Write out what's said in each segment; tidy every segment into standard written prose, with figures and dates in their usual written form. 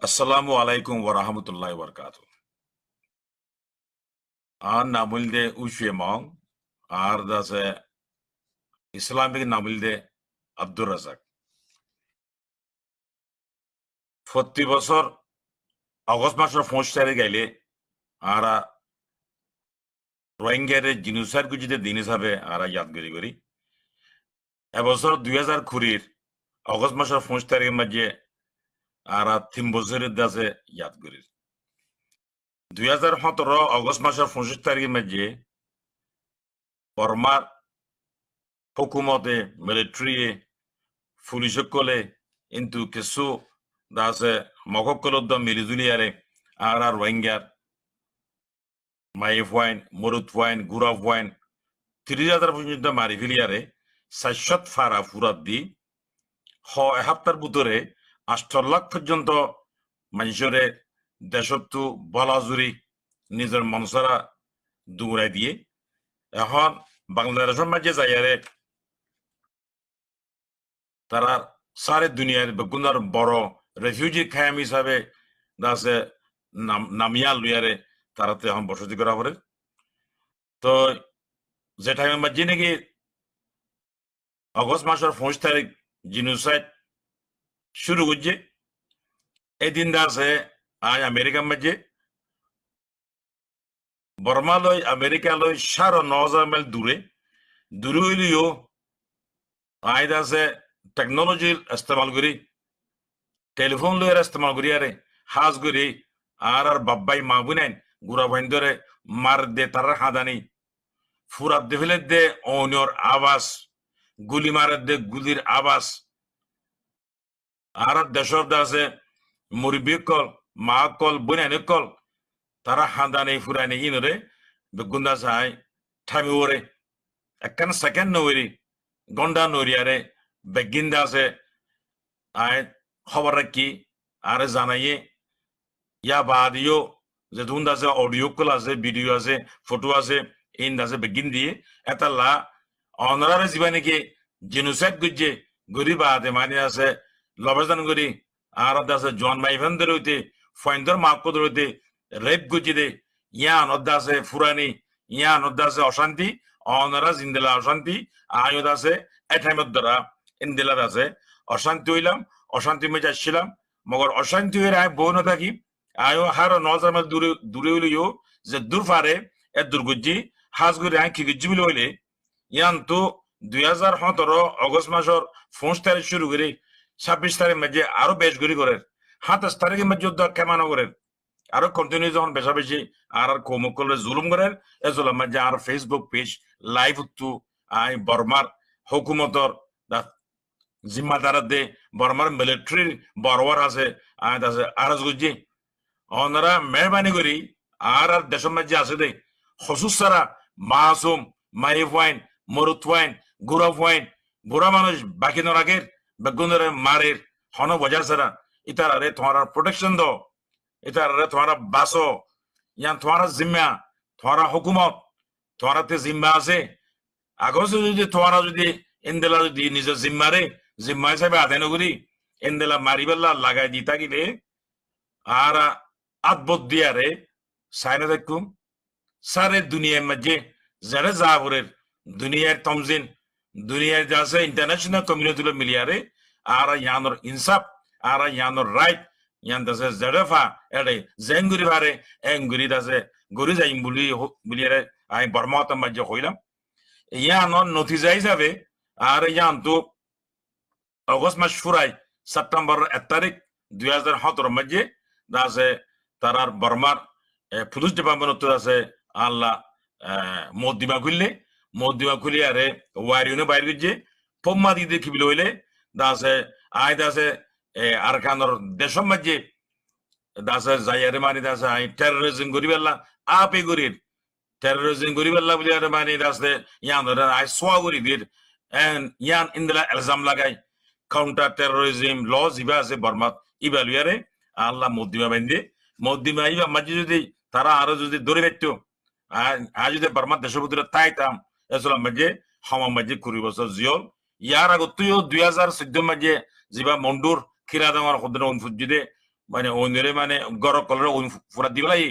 Assalamu alaikum wa rahmatullahi wa barakatuh. An namulde ushemong, ardase Islamic namulde Abdur Razak. 40 বছর August মাসের 5 তারিখ গেলে আরা রোহিঙ্গার genocide গুজিতে দিন হিসাবে আরা ইয়াদগিরি করি। এবছর 2020 আগস্ট মাসের 5 তারিখের মাঝে আরা 3 বছরের দাসে ইয়াদগিরি। 2017 আগস্ট মাসের 25 তারিখের মাঝে বর্মার হুকুমতে মিলিটারি পুলিশ কলে কিন্তু কিছু দাসে মককলদ মিলিজুলিয়ারে আর রোহিঙ্গার মাইফ ওয়াইন মরুত ওয়াইন গুরাফ ওয়াইন 30,000 পর্যন্ত মারি ফিলিয়ারে 700 ফারা ফুরাত দি এহাপ্তার ভিতরে 8 লাখ পর্যন্ত মানুষরে দেশত্তু বলাজুরি নিজের মনসরা দৌড়াই দিয়ে এখন বাংলাদেশের মাঝে যাইয়ারে তারা সারে দুনিয়ার বেগুনার বড় রেফিউজি ক্যাম্প হিসাবে দাসে নামিয়া লুয়ারে তারাতে এখন বসতি করা পড়ে। তো যে টাইমের মাঝে নাকি আগস্ট মাসের 5 তারিখ জিনোসাইড শুরু করছে, এদিন দাসে আজ আমেরিকার মাঝে বর্মা লই আমেরিকা লই 9,000 মাইল দূরে হইলেও আজ আছে টেকনোলজির ইস্তেমাল করি, টেলিফোন লইয়ের ইস্তেমাল করি আরে হাজ করি আর বাব্বাই মা বুনেন গুড়া ভাইন ধরে মার দে তার হাদানি ফুরাত দে ফেলে দে অনিয়র আওয়াজ, গুলি মারের দে গুলির আওয়াজ আর দেশর দাসে মুরব্বী কল মা কল বুনেন কল তারা হাদানি ফুরানি ইনরে বেগুন্দা চাই ঠামি ওরে একখান সেকেন্ড নইরি গন্ডা নইরিয়ারে বেগিন্দা আছে আয় খবর রাখি আর জানাইয়ে ইয়া বাদিও যে ধুন আছে অডিও কল আছে ভিডিও আছে ফটো আছে ইন আছে বেগিন দিয়ে এটা লা অনারারে জীবনে কি জেনোসাইড গুজে গরিব আদে মানে আছে লবজান গরি আর আছে জন মাইভেন্দ্র হইতে ফয়েন্দর মাকদ হইতে রেপ গুজি দে ইয়ান আছে ফুরানি ইয়ান আছে অশান্তি অনারা জিন্দেলা অশান্তি আয়দ আছে এটাইমত দ্বারা ইন্দিলার আছে অশান্তি হইলাম অশান্তি মেজে আসছিলাম মগর অশান্তি হয়ে আয় বউ না থাকি আয়ো হার 9,000 মাইল দূরে হইলেও যে দূর পারে এ দুর্গুজি হাজ করে আয় কি গুজি বলে হইলে ইয়ান তো 2017 আগস্ট মাসের 5 তারিখ শুরু করে 26 তারিখ মাঝে আরো বেশ গুলি করে 27 তারিখের মধ্যে যুদ্ধ কেমন করে আরো কন্টিনিউ যখন বেশা বেশি আর কৌমকলে জুলুম করে এ জুলুম মাঝে আর ফেসবুক পেজ লাইভ তো আই বর্মার হুকুমতর জিম্মাদার দে বর্মার মিলিটারি বরওয়ার আছে আরজ গুজি ওনারা মেহরবানি করি আর দেশের মাঝে আছে দে হসুস সারা Masum Maif wine মরুত wine গুরফ wine বুড়া মানুষ বাকি নরাগের বেগুনের মারের হন বজার সারা ইতারে তোমার প্রোটেকশন দো ইতারে তোমার বাসো ইয়ান তোমার জিম্মা তোমার হুকুমত তোমারাতে জিম্মা আছে আগস্ট যদি তোমার যদি ইন্দেলা যদি নিজের জিম্মারে জিম্মা হিসাবে আদায় নগরী ইন্দেলা মারিবেল্লা লাগাই দি থাকিলে আর আদবত দিয়ারে সাইনে দেখুম সারে দুনিয়ার মাঝে যারা জাবরের দুনিয়ার তমজিন দুনিয়ার যাচ্ছে ইন্টারন্যাশনাল কমিউনিটি মিলিয়ারে আর ইয়ানোর ইনসাফ আর ইয়ানোর রাইট ইয়ান দাসে জেডেফা এডে জেঙ্গুরি ভারে এঙ্গুরি দাসে গরি যাইম বুলিয়ারে আই বর্মাতার মাঝে হইলাম ইয়ানোর নথিজা হিসাবে আর ইয়ান তো আগস্ট মাস ফুরাই সেপ্টেম্বর 1 তারিখ 2017 মাঝে দাসে তারার বর্মার পুলিশ ডিপার্টমেন্ট আছে আল্লাহ মদ্দিমা খুললে আরে ওয়ারিউনে বাইর গিয়ে পম্মা দিয়ে কি বলে হইলে দাসে আয় দাসে আর খানোর দেশের মাঝে দাসে যাইয়ারে মানি দাসে আই টেরোরিজম করি বেলা আপে করির টেরোরিজম করি বেলা বলে আরে মানি দাসে ইয়ান আই সোয়া করি দির ইয়ান ইন্দলা এলজাম লাগাই কাউন্টার টেরোরিজম ল জিবা আছে বর্মা ইবালুয়ারে আল্লাহ মদ্দিমা ইবা মাঝে যদি তারা আরো যদি দৌড়ে দেখতো আজ যদি বর্মার দেশের ভিতরে তাইতাম এসলাম মাঝে হমা মাঝে 20 বছর জিয়ল ইয়ার আগত তুইও 2014 মাঝে জিবা মন্ডুর খিরা দামার খদ্র অনুফুজিদে মানে অন্যরে মানে গর কলরে ফুরা দিবলাই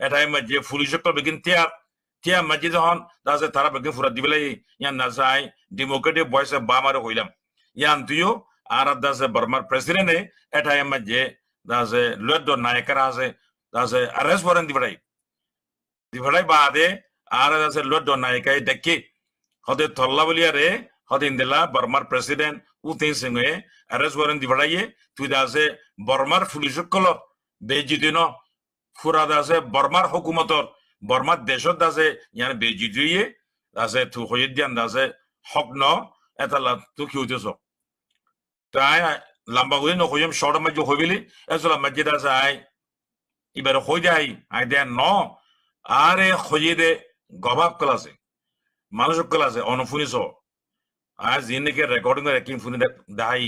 এটাই মাঝে পুলিশ কল বেগিন তিয়া মাঝে যখন দাসে তারা বেগিন ফুরা দিবলাই ইয়ান না চাই ডেমোক্রেটিক ভয়েসে বামারে হইলাম ইয়ান তুইও আর দাসে বর্মার প্রেসিডেন্টে এটাই মাঝে দাসে লড নায়করা আছে দাসে অ্যারেস্ট ওয়ারেন্ট দিবড়াই বাদে আর দাসে লড নায়কাই দেখি হতে থল্লা বলিয়ারে হতে ইন্দিলা বর্মার প্রেসিডেন্ট উতেন সিংহে অ্যারেস্ট ওয়ারেন্ট দিবড়াইয়ে তুই দাসে বর্মার পুলিশ কল বেজিদিন ফুরা দাসে বর্মার হুকুমতর বর্মার দেশত দাসে ইয়ান বেজিদিয়ে দাসে তু হয়ে দিয়ান দাসে হক ন এটা তু কি হইতেছ তাই লম্বা করে নকইম শর্ট মাঝে হইবিলি এসলা মাঝে দাসে আই এবার হই যাই আই দেন ন আরে হইয়ে দে গবাব কলাছে মানুষ কলাছে অনুফুনিস আর জিনকে রেকর্ডিং রেকিং ফুনি দাই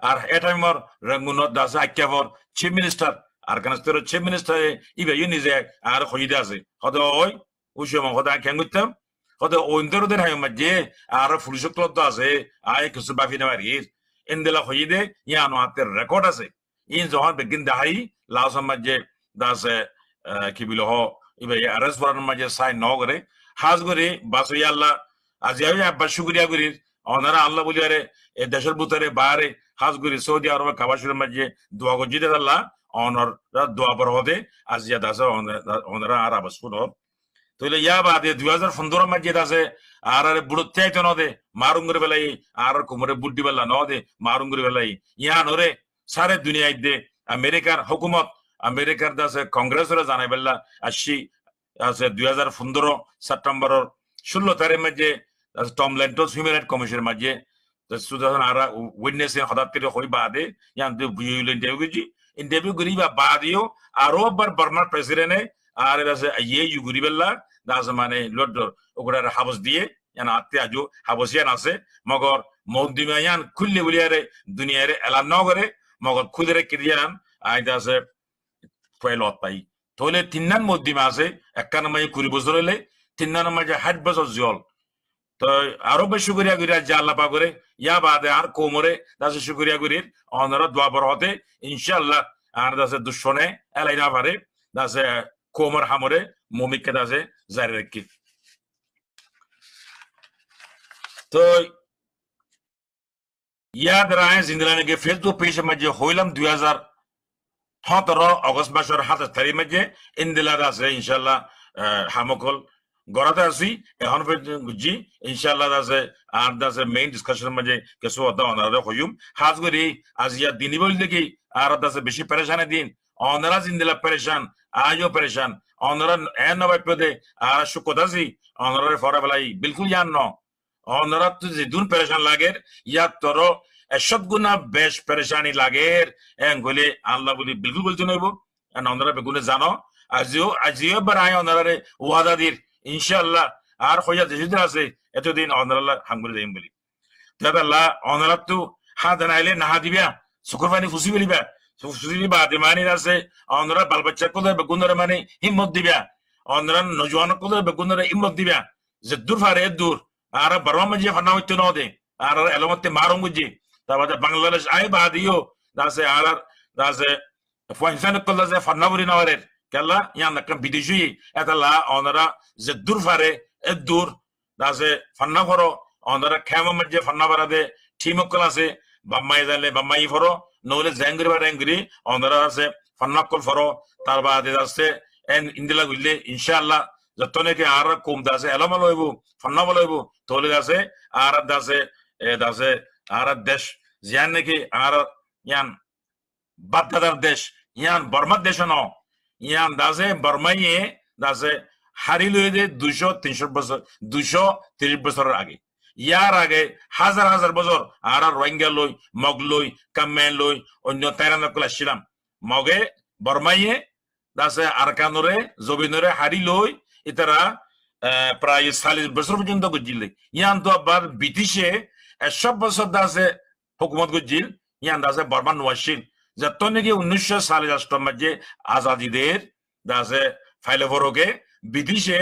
আর এটাইমর রঙ্গুনত দাসে আক্যাবর চিফ মিনিস্টার আর কানস্তর চিফ মিনিস্টার ইবে নিজে আর হইদে আছে হদ ওই উসম হদা কেন করতাম হদ ওইন্দরদের হাই মাঝে আর পুলিশ ক্লব আছে আয় কিছু বাফি না মারির ইন্দেলা হইদে ইয়ানো হাতের রেকর্ড আছে ইন যখন বেগিন দাহাই লাউস মাঝে দাসে কি বিল হ ইবে আরএস ওয়ারান মাঝে সাইন ন করে হাজ করে বাসু আল্লাহ আজি আমি আব্বা শুকরিয়া করি অনারা আল্লাহ বলি আরে এ দেশের ভিতরে বাইরে হাজ করি সৌদি আরব কাবাসুরের মাঝে দোয়া গজিতে আল্লাহ অনর দোয়া পর হতে আজিয়া দাসে অনারা আর আবাস ফুল তাহলে ইয়া বাদে 2015 মাঝে দাসে আর আরে বুড়ো চাইতো নদে মারুঙ্গুরে বেলাই আর কুমরে বুড্ডি বেলা নদে মারুঙ্গুরে বেলাই ইয়া নরে সারে দুনিয়ায় দে আমেরিকার হুকুমত আমেরিকার দাসে কংগ্রেসের জানাই বেলা আসি আছে 2015 সেপ্টেম্বর 16 তারিখ মাঝে টম ল্যান্টোস হিউম্যান রাইট কমিশনের মাঝে সুদান আর উইটনেস হঠাৎ করে হই বাদে ইয়ান ইন্টারভিউ করি বা বাদিও আরো বার বর্মার প্রেসিডেন্টে আর দাসে ইয়ে ইউগুরি বেলা দাস মানে লড ওগড়ার হাবস দিয়ে ইয়ান আতে আজো হাবসিয়ান আছে মগর মৌদিমায়ান খুললে বলিয়ারে দুনিয়ারে এলান ন করে মগর খুদরে কিরিয়ান আই দাসে ফেলত পাই তাহলে তিননান মধ্যমা আছে একখান মাই 20 বছর হলে তিননান মাঝে 60 বছর জল তো আরো বেশি শুকরিয়া করি যা আল্লাহ পা করে ইয়া বাদে আর কোমরে দাসে শুকরিয়া করি অনরা দোয়া পর হতে ইনশাআল্লাহ আর দাসে দুশনে এলাইনা পারে দাসে কোমর হামরে মুমিককে দাসে জারি রাখি তো ইয়াদ রায় জিন্দালানে কে ফেসবুক পেজ মাঝে হইলাম 2017 অগস্ট মাসের 27 তারিখ মাঝে ইন্দিলা দাসে ইনশাআল্লাহ হামকল গড়াতে আসি এখন জি ইনশাআল্লাহ দাসে আর দাসে মেইন ডিসকাশন মাঝে কিছু হতা অনারা হইম হাজ করি আজিয়া দিনই বল দেখি আর দাসে বেশি পরেশানি দিন অনারা জিন্দিলা পরেশান আজও পরেশান অনারা এন নবাইপদে আর সুকদাসি অনারা ফরাবেলাই বিলকুল জান ন অনারা তো যেদুন পরেশান লাগের ইয়া তোর এসব গুণা বেশ পরেশানি লাগের এন গলে আল্লাহ বলি বিলকুল বলতে নইব অনারা বেগুনে জানো আজিও বারাই অনারে ওয়াদা দির ইনশাআল্লাহ আর হইয়া যেদিন আছে এতদিন অনারাল্লাহ হামগুলি যাইম বলি তাহলে আল্লাহ অনারা তো হাত নাইলে না দিবা শুকুরবানি ফুসি বলিবা ফুসি বাদে মানি আছে অনারা বাল বাচ্চা কোলে বেগুনরে মানে হিম্মত দিবা অনারা নজওয়ান কোলে বেগুনরে হিম্মত দিবা যে দূর ফারে দূর আর বর্মা মাঝে ফানা হইতো ন দে আর এলমতে মারুম বুঝি তারপরে বাংলাদেশ আই বাদিও দাসে আর দাসে ফয়সান কোলে যে ফানা বলি না ওরে কেলা ইয়ান নাকা বিদেশি এতালা অনারা যে দূর ফারে এ দূর দাসে ফান্না ফরো অনারা খেমা মাঝে ফান্না বারাদে ঠিমকল আছে বাম্মাই জালে বাম্মাই ফরো নলে জাঙ্গরি বাঙ্গরি অনারা আছে ফান্না কল ফরো তার বাদে আছে এন ইন্দিলা গুইলে ইনশাআল্লাহ যতনেকে আর কম দাসে এলামা লইবো ফান্না লইবো তোলে আছে আর দাসে আর দেশ জিয়ান নাকি আর ইয়ান বাপদাদার দেশ ইয়ান বর্মার দেশ ন ইয়ান দাসে বর্মাইয়ে দাসে হারি লই দে 200-300 বছর 230 বছরের আগে ইয়ার আগে হাজার হাজার বছর আর রোহিঙ্গা লই মগ লই কামেন লই অন্য তাইরানকল আসছিলাম মগে বর্মাইয়ে দাসে আরকানরে জবিনরে হারি লই ইতারা প্রায় 40 বছর পর্যন্ত গজিলে ইয়ান তো আবার ব্রিটিশে 100 বছর দাসে হুকুমত গজিল ইয়ান দাসে বর্মান ওয়াশিল যত নাকি 1947 মাঝে আজাদিদের দাসে ফাইলে ফরকে ব্রিটিশে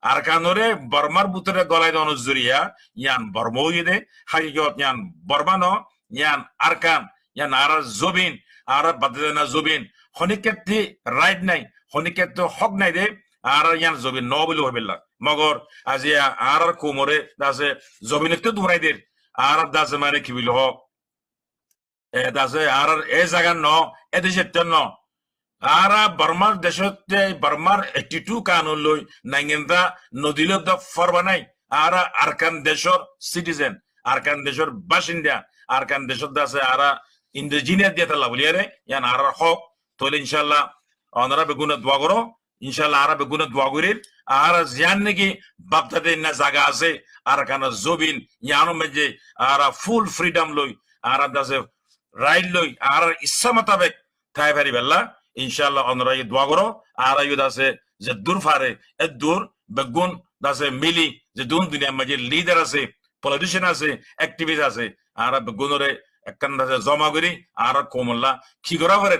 আরকানরে বর্মার বুতরে গলায় অনুজরিয়া ইয়ান বর্মও দে হাকিকত ইয়ান বর্মানো ইয়ান আরকান ইয়ান আর জবিন আর বাদে না জবিন হনিকেতি রাইট নাই হনিকেত হক নাই দে আর ইয়ান জবিন ন বলে হইবেলা মগর আজি আর কোমরে দাসে জবিনতে দুরাই দের আর দাসে মানে কি বিল হক এ দাসে আর এ জায়গা ন এ দেশে ন আর বর্মার দেশতে বর্মার 82 কানুন লই নাইগেন্দা নদিল দ ফরবানাই আর আরকান দেশর সিটিজেন আরকান দেশর বাসিন্দা আরকান দেশর দাসে আর ইন্ডিজিনিয়াস দিয়ে তালা বলিয়ারে ইয়ান আর হক তোলে ইনশাআল্লাহ অনরা বেগুনা দোয়া করো ইনশাআল্লাহ আর বেগুনা দোয়া করির আর জিয়ান নাকি বাগদাদে না জায়গা আছে আর কান জবিন ইয়ানো মেজে আর ফুল ফ্রিডম লই আর দাসে রাইট লই আর ইচ্ছা মোতাবেক তাই পারি বেল্লা ইনশাআল্লাহ অনরা দোয়া করো আর আয়ু দাসে যে দূর ফারে এ দূর বেগুন দাসে মিলি যে দুন দুনিয়া মাঝে লিডার আছে পলিটিশিয়ান আছে অ্যাক্টিভিস্ট আছে আর বেগুনরে একখান দাসে জমা করি আর কোমল্লা কি করা পারে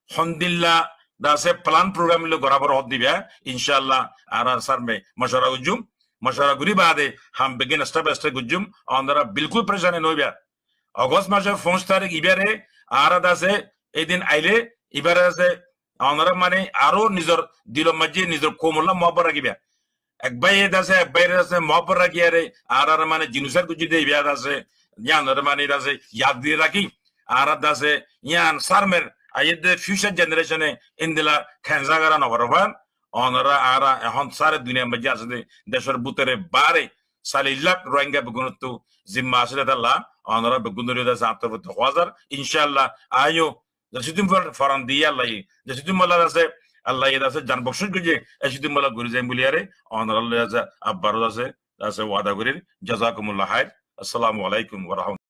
হন্দিল্লা দাসে প্ল্যান প্রোগ্রাম লো গরাবর হদ দিবে ইনশাআল্লাহ আর স্যার মে মশওয়ারা গুজুম মশওয়ারা গুরি বাদে হাম বেগিন স্টেপ স্টেপ গুজুম অনরা বিলকুল পরেশানি নইবা অগস্ট মাসের 5 তারিখ ইবারে আর দাসে এই দিন আইলে ইবারে আছে অনরা মানে আরো নিজর দিল মাঝে নিজর কোমল্লা মহব্বত রাখিবা একবাই দাসে একবাই আছে মহব্বত রাখিয়ারে আর মানে জিনুসার গুজি দে বিয়াদ আছে ইয়ান মানে দাসে ইয়াদ দিয়ে রাখি আর দাসে ইয়ান সারমের আইদে ফিউচার জেনারেশনে ইন্দিলা খেনজাগারা নবরবান অনরা আর এখন সারে দুনিয়া মাঝে আছে দেশের বুতরে বারে সালিল্লাহ রোহিঙ্গা বেগুনত্ব জিম্মা আসলে আল্লাহ অনরা বেগুনরি দাসে আত্মবত হাজার ইনশাআল্লাহ আয়ো যেদিন ফরান দিয়া আল্লাহ যেদিন মাল্লা আছে আল্লাহ আছে জান বকশিশ গুজে এসিদিন মাল্লা ঘুরে যাই বলিয়ারে অনরা আছে আব্বারও আছে ওয়াদা করির জাযাকুমুল্লাহ খাইর আসসালামু আলাইকুম ওয়া রাহমাতুল্লাহ